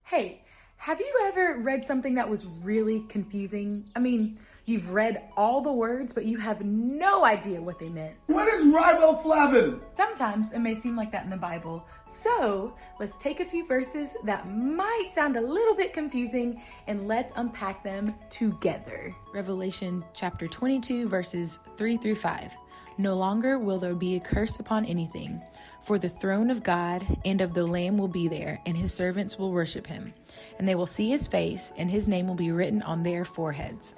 Hey, have you ever read something that was really confusing? I mean, you've read all the words, but you have no idea what they meant. What is riboflavin? Sometimes it may seem like that in the Bible. So let's take a few verses that might sound a little bit confusing and let's unpack them together. Revelation chapter 22, verses 3 through 5. No longer will there be a curse upon anything, for the throne of God and of the Lamb will be there, and his servants will worship him. And they will see his face, and his name will be written on their foreheads.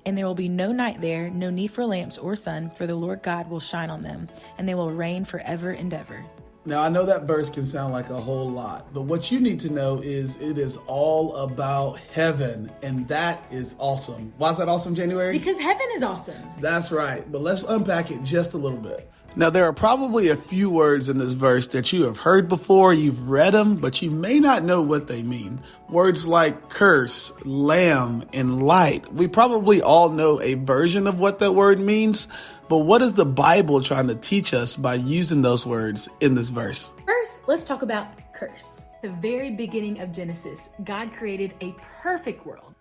And there will be no night there, no need for lamps or sun, for the Lord God will shine on them, and they will reign forever and ever. Now, I know that verse can sound like a whole lot, but what you need to know is it is all about heaven, and that is awesome. Why is that awesome, January? Because heaven is awesome. That's right, but let's unpack it just a little bit. Now, there are probably a few words in this verse that you have heard before, you've read them, but you may not know what they mean. Words like curse, lamb, and light. We probably all know a version of what that word means, but what is the Bible trying to teach us by using those words in this verse? First, let's talk about curse. The very beginning of Genesis, God created a perfect world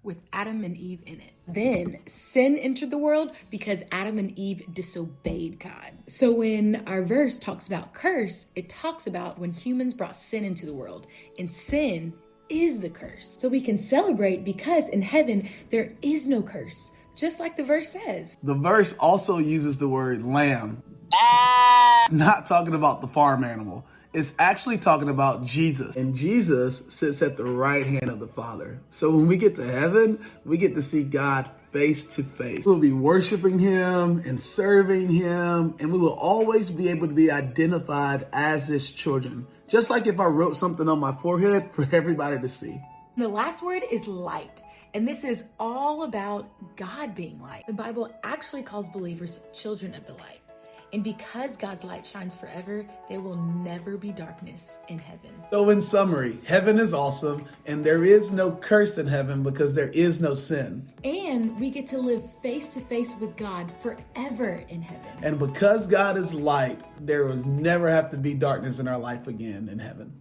with Adam and Eve in it. Then sin entered the world because Adam and Eve disobeyed God. So when our verse talks about curse, it talks about when humans brought sin into the world, and sin is the curse. So we can celebrate because in heaven there is no curse, just like the verse says. The verse also uses the word lamb. It's not talking about the farm animal. It's actually talking about Jesus. And Jesus sits at the right hand of the Father. So when we get to heaven, we get to see God face to face. We'll be worshiping him and serving him, and we will always be able to be identified as his children. Just like if I wrote something on my forehead for everybody to see. The last word is light. And this is all about God being light. The Bible actually calls believers children of the light. And because God's light shines forever, there will never be darkness in heaven. So in summary, heaven is awesome, and there is no curse in heaven because there is no sin. And we get to live face to face with God forever in heaven. And because God is light, there will never have to be darkness in our life again in heaven.